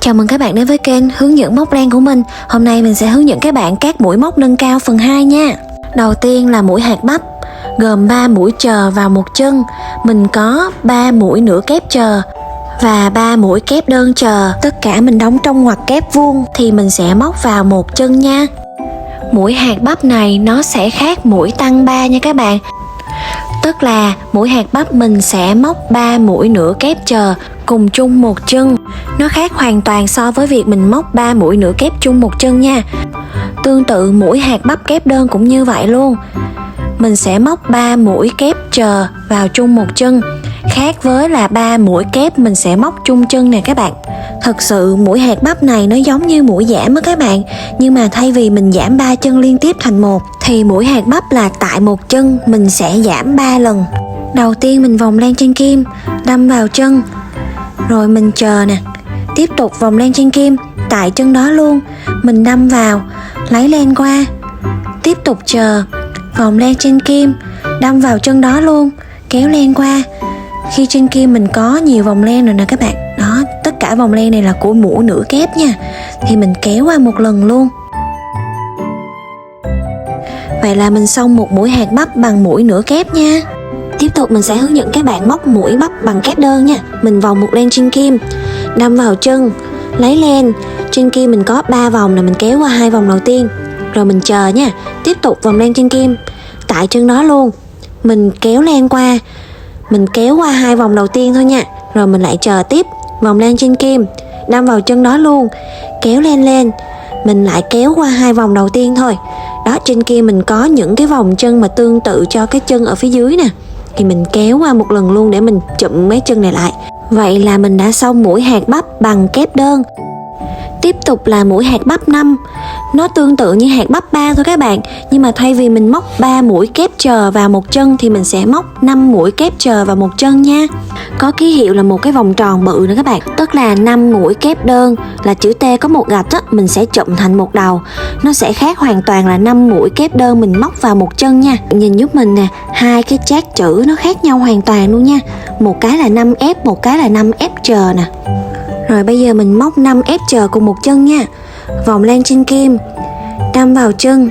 Chào mừng các bạn đến với kênh hướng dẫn móc len của mình. Hôm nay mình sẽ hướng dẫn các bạn các mũi móc nâng cao phần 2 nha. Đầu tiên là mũi hạt bắp, gồm 3 mũi chờ vào một chân. Mình có 3 mũi nửa kép chờ và 3 mũi kép đơn chờ. Tất cả mình đóng trong ngoặc kép vuông thì mình sẽ móc vào một chân nha. Mũi hạt bắp này nó sẽ khác mũi tăng 3 nha các bạn. Tức là mũi hạt bắp mình sẽ móc 3 mũi nửa kép chờ cùng chung một chân. Nó khác hoàn toàn so với việc mình móc 3 mũi nửa kép chung một chân nha. Tương tự mũi hạt bắp kép đơn cũng như vậy luôn. Mình sẽ móc 3 mũi kép chờ vào chung một chân, khác với là 3 mũi kép mình sẽ móc chung chân nè các bạn. Thật sự mũi hạt bắp này nó giống như mũi giảm á các bạn, nhưng mà thay vì mình giảm 3 chân liên tiếp thành một thì mũi hạt bắp là tại một chân mình sẽ giảm 3 lần. Đầu tiên mình vòng len trên kim, đâm vào chân, rồi mình chờ nè. Tiếp tục vòng len trên kim, tại chân đó luôn, mình đâm vào, lấy len qua. Tiếp tục chờ, vòng len trên kim, đâm vào chân đó luôn, kéo len qua. Khi trên kim mình có nhiều vòng len rồi nè các bạn. Đó, tất cả vòng len này là của mũi nửa kép nha. Thì mình kéo qua một lần luôn. Vậy là mình xong một mũi hạt bắp bằng mũi nửa kép nha. Tiếp tục mình sẽ hướng dẫn các bạn móc mũi bắp bằng kép đơn nha. Mình vòng một len trên kim, đâm vào chân, lấy len. Trên kim mình có 3 vòng là mình kéo qua 2 vòng đầu tiên, rồi mình chờ nha. Tiếp tục vòng len trên kim, tại chân đó luôn, mình kéo len qua. Mình kéo qua 2 vòng đầu tiên thôi nha, rồi mình lại chờ tiếp, vòng len trên kim, đâm vào chân đó luôn, kéo len lên. Mình lại kéo qua 2 vòng đầu tiên thôi. Đó, trên kia mình có những cái vòng chân mà tương tự cho cái chân ở phía dưới nè, thì mình kéo qua một lần luôn để mình chụm mấy chân này lại. Vậy là mình đã xong mũi hạt bắp bằng kép đơn. Tiếp tục là mũi hạt bắp 5. Nó tương tự như hạt bắp 3 thôi các bạn, nhưng mà thay vì mình móc 3 mũi kép chờ vào một chân thì mình sẽ móc 5 mũi kép chờ vào một chân nha. Có ký hiệu là một cái vòng tròn bự nữa các bạn, tức là 5 mũi kép đơn là chữ T có một gạch á, mình sẽ chụm thành một đầu. Nó sẽ khác hoàn toàn là 5 mũi kép đơn mình móc vào một chân nha. Nhìn giúp mình nè, hai cái chát chữ nó khác nhau hoàn toàn luôn nha. Một cái là 5F, một cái là 5F chờ nè. Rồi bây giờ mình móc 5F chờ cùng một chân nha. Vòng len trên kim, đâm vào chân,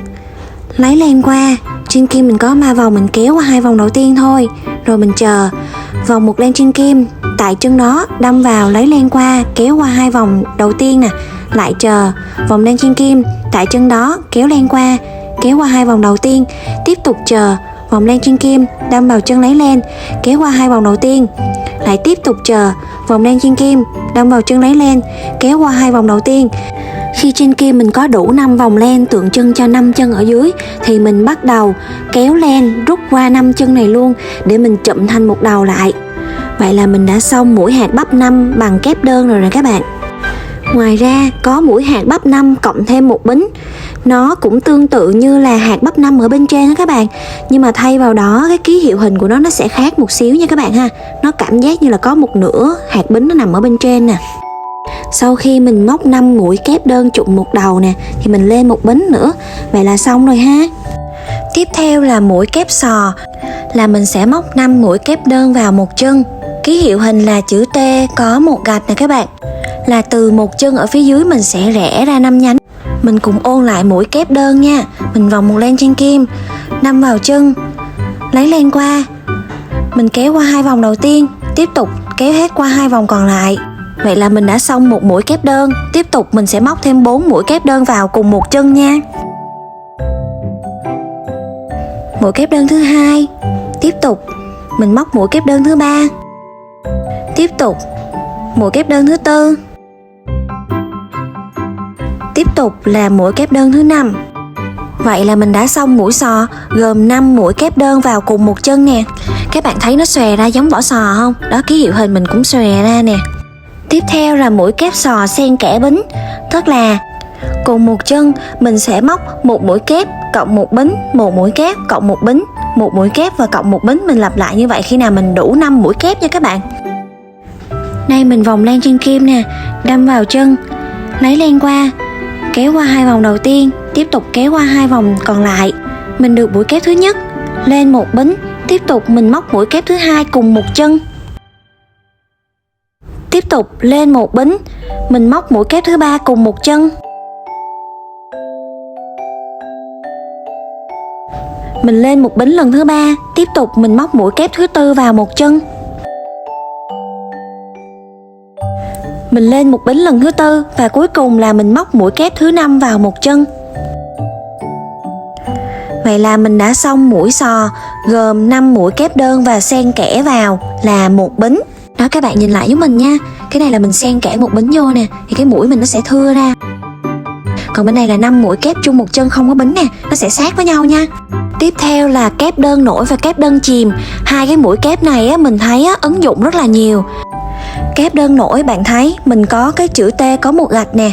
lấy len qua. Trên kim mình có 3 vòng, mình kéo qua 2 vòng đầu tiên thôi, rồi mình chờ, vòng một len trên kim, tại chân đó đâm vào, lấy len qua, kéo qua 2 vòng đầu tiên nè, lại chờ, vòng len trên kim, tại chân đó kéo len qua, kéo qua 2 vòng đầu tiên, tiếp tục chờ, vòng len trên kim, đâm vào chân lấy len, kéo qua 2 vòng đầu tiên, lại tiếp tục chờ, vòng len trên kim, đâm vào chân lấy len, kéo qua 2 vòng đầu tiên. Khi trên kim mình có đủ 5 vòng len tượng trưng cho 5 chân ở dưới thì mình bắt đầu kéo len rút qua 5 chân này luôn để mình chụm thành một đầu lại. Vậy là mình đã xong mũi hạt bắp 5 bằng kép đơn rồi nè các bạn. Ngoài ra có mũi hạt bắp 5 cộng thêm một bính. Nó cũng tương tự như là hạt bắp 5 ở bên trên đó các bạn, nhưng mà thay vào đó cái ký hiệu hình của nó sẽ khác một xíu nha các bạn ha. Nó cảm giác như là có một nửa hạt bính nó nằm ở bên trên nè. Sau khi mình móc 5 mũi kép đơn trụng một đầu nè thì mình lên một bính nữa. Vậy là xong rồi ha. Tiếp theo là mũi kép sò, là mình sẽ móc 5 mũi kép đơn vào một chân. Ký hiệu hình là chữ T có một gạch nè các bạn, là từ một chân ở phía dưới mình sẽ rẽ ra 5 nhánh. Mình cùng ôn lại mũi kép đơn nha. Mình vòng một len trên kim, đâm vào chân, lấy len qua. Mình kéo qua 2 vòng đầu tiên, tiếp tục kéo hết qua 2 vòng còn lại. Vậy là mình đã xong một mũi kép đơn. Tiếp tục mình sẽ móc thêm 4 mũi kép đơn vào cùng một chân nha. Mũi kép đơn thứ 2. Tiếp tục mình móc mũi kép đơn thứ 3. Tiếp tục mũi kép đơn thứ 4. Tiếp tục là mũi kép đơn thứ 5. Vậy là mình đã xong mũi sò gồm 5 mũi kép đơn vào cùng một chân nè. Các bạn thấy nó xòe ra giống vỏ sò không? Đó, ký hiệu hình mình cũng xòe ra nè. Tiếp theo là mũi kép sò xen kẽ bính, tức là cùng một chân mình sẽ móc một mũi kép cộng một bính, một mũi kép cộng một bính, một mũi kép và cộng một bính. Mình lặp lại như vậy khi nào mình đủ 5 mũi kép nha các bạn. Đây mình vòng len trên kim nè, đâm vào chân, lấy len qua, kéo qua 2 vòng đầu tiên, tiếp tục kéo qua 2 vòng còn lại. Mình được mũi kép thứ nhất, lên một bính, tiếp tục mình móc mũi kép thứ 2 cùng một chân. Tiếp tục lên một bính, mình móc mũi kép thứ 3 cùng một chân. Mình lên một bính lần thứ 3, tiếp tục mình móc mũi kép thứ 4 vào một chân. Mình lên một bính lần thứ 4 và cuối cùng là mình móc mũi kép thứ 5 vào một chân. Vậy là mình đã xong mũi sò gồm 5 mũi kép đơn và xen kẽ vào là một bính. Đó, các bạn nhìn lại với mình nha. Cái này là mình xen kẽ một bính vô nè, thì cái mũi mình nó sẽ thưa ra. Còn bên này là 5 mũi kép chung một chân không có bính nè, nó sẽ sát với nhau nha. Tiếp theo là kép đơn nổi và kép đơn chìm. Hai cái mũi kép này á, mình thấy á, ứng dụng rất là nhiều. Kép đơn nổi bạn thấy mình có cái chữ T có một gạch nè,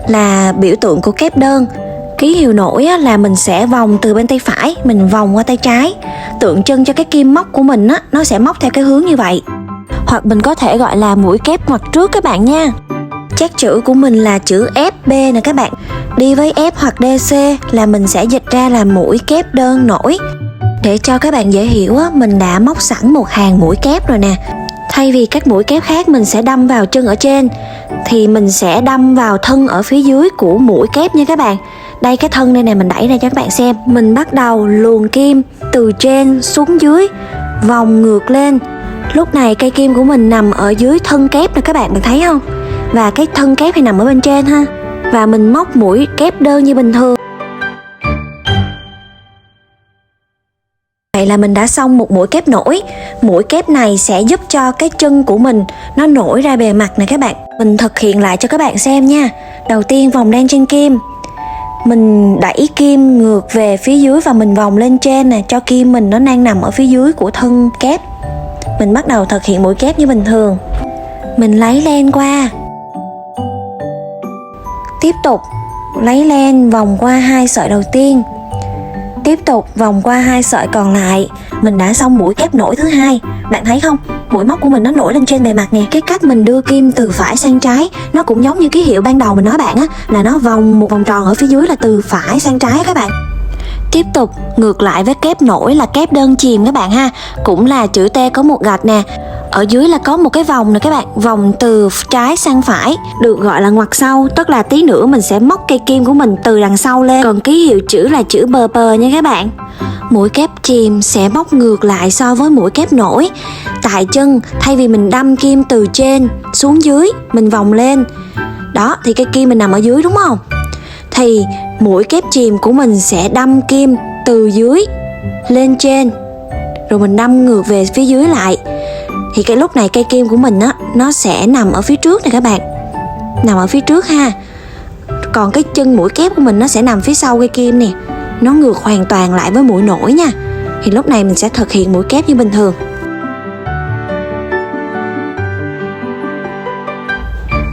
là biểu tượng của kép đơn. Ký hiệu nổi á, là mình sẽ vòng từ bên tay phải mình vòng qua tay trái, tượng trưng cho cái kim móc của mình á, nó sẽ móc theo cái hướng như vậy. Hoặc mình có thể gọi là mũi kép ngoặt trước các bạn nha. Chát chữ của mình là chữ FB nè các bạn. Đi với F hoặc DC là mình sẽ dịch ra là mũi kép đơn nổi. Để cho các bạn dễ hiểu á, mình đã móc sẵn một hàng mũi kép rồi nè. Thay vì các mũi kép khác mình sẽ đâm vào chân ở trên, thì mình sẽ đâm vào thân ở phía dưới của mũi kép nha các bạn. Đây, cái thân đây nè, mình đẩy ra cho các bạn xem. Mình bắt đầu luồn kim từ trên xuống dưới, vòng ngược lên. Lúc này cây kim của mình nằm ở dưới thân kép nè các bạn thấy không? Và cái thân kép thì nằm ở bên trên ha. Và mình móc mũi kép đơn như bình thường. Vậy là mình đã xong một mũi kép nổi. Mũi kép này sẽ giúp cho cái chân của mình nó nổi ra bề mặt nè các bạn. Mình thực hiện lại cho các bạn xem nha. Đầu tiên vòng đen trên kim, mình đẩy kim ngược về phía dưới và mình vòng lên trên nè, cho kim mình nó đang nằm ở phía dưới của thân kép. Mình bắt đầu thực hiện mũi kép như bình thường. Mình lấy len qua, tiếp tục lấy len vòng qua 2 sợi đầu tiên, tiếp tục vòng qua 2 sợi còn lại. Mình đã xong mũi kép nổi thứ 2. Bạn thấy không? Mũi móc của mình nó nổi lên trên bề mặt nè. Cái cách mình đưa kim từ phải sang trái nó cũng giống như ký hiệu ban đầu mình nói bạn á, là nó vòng một vòng tròn ở phía dưới là từ phải sang trái các bạn. Tiếp tục ngược lại với kép nổi là kép đơn chìm các bạn ha. Cũng là chữ T có một gạch nè. Ở dưới là có một cái vòng nè các bạn, vòng từ trái sang phải, được gọi là ngoặt sau. Tức là tí nữa mình sẽ móc cây kim của mình từ đằng sau lên. Còn ký hiệu chữ là chữ bờ pờ nha các bạn. Mũi kép chìm sẽ móc ngược lại so với mũi kép nổi. Tại chân, thay vì mình đâm kim từ trên xuống dưới, mình vòng lên. Đó, thì cây kim mình nằm ở dưới đúng không? Thì mũi kép chìm của mình sẽ đâm kim từ dưới lên trên, rồi mình đâm ngược về phía dưới lại. Thì cái lúc này cây kim của mình á, nó sẽ nằm ở phía trước này các bạn. Nằm ở phía trước ha. Còn cái chân mũi kép của mình nó sẽ nằm phía sau cây kim nè. Nó ngược hoàn toàn lại với mũi nổi nha. Thì lúc này mình sẽ thực hiện mũi kép như bình thường.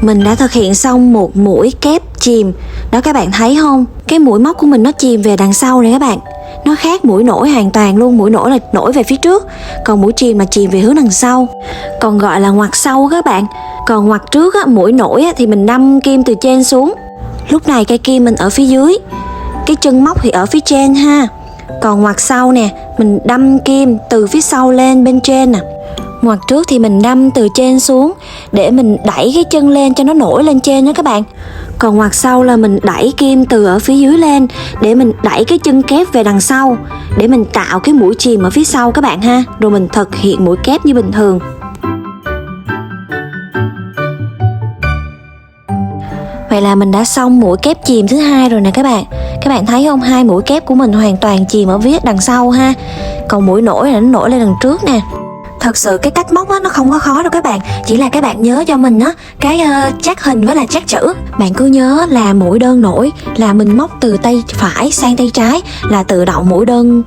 Mình đã thực hiện xong một mũi kép chìm. Đó các bạn thấy không? Cái mũi móc của mình nó chìm về đằng sau này các bạn. Nó khác mũi nổi hoàn toàn luôn. Mũi nổi là nổi về phía trước, còn mũi chìm là chìm về hướng đằng sau, còn gọi là ngoặt sau các bạn. Còn ngoặt trước á, mũi nổi á, thì mình đâm kim từ trên xuống. Lúc này cây kim mình ở phía dưới, cái chân móc thì ở phía trên ha. Còn ngoặt sau nè, mình đâm kim từ phía sau lên bên trên nè. Ngoặt trước thì mình đâm từ trên xuống để mình đẩy cái chân lên cho nó nổi lên trên đó các bạn. Còn ngoặt sau là mình đẩy kim từ ở phía dưới lên để mình đẩy cái chân kép về đằng sau, để mình tạo cái mũi chìm ở phía sau các bạn ha. Rồi mình thực hiện mũi kép như bình thường. Vậy là mình đã xong mũi kép chìm thứ 2 rồi nè các bạn. Các bạn thấy không? 2 mũi kép của mình hoàn toàn chìm ở phía đằng sau ha. Còn mũi nổi là nó nổi lên đằng trước nè. Thật sự cái cách móc á, nó không có khó đâu các bạn. Chỉ là các bạn nhớ cho mình á, cái chát hình với là chát chữ. Bạn cứ nhớ là mũi đơn nổi là mình móc từ tay phải sang tay trái, là tự động mũi đơn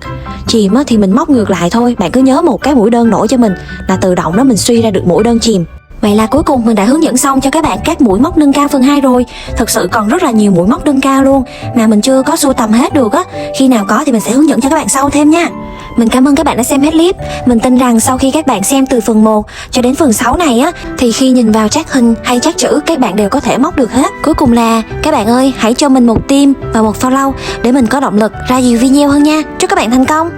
chìm á, thì mình móc ngược lại thôi. Bạn cứ nhớ một cái mũi đơn nổi cho mình là tự động đó mình suy ra được mũi đơn chìm. Vậy là cuối cùng mình đã hướng dẫn xong cho các bạn các mũi móc nâng cao phần 2 rồi. Thực sự còn rất là nhiều mũi móc nâng cao luôn mà mình chưa có sưu tầm hết được á. Khi nào có thì mình sẽ hướng dẫn cho các bạn sau thêm nha. Mình cảm ơn các bạn đã xem hết clip. Mình tin rằng sau khi các bạn xem từ phần 1 cho đến phần 6 này á, thì khi nhìn vào chát hình hay chát chữ các bạn đều có thể móc được hết. Cuối cùng là các bạn ơi, hãy cho mình một tim và một follow để mình có động lực ra nhiều video hơn nha. Chúc các bạn thành công.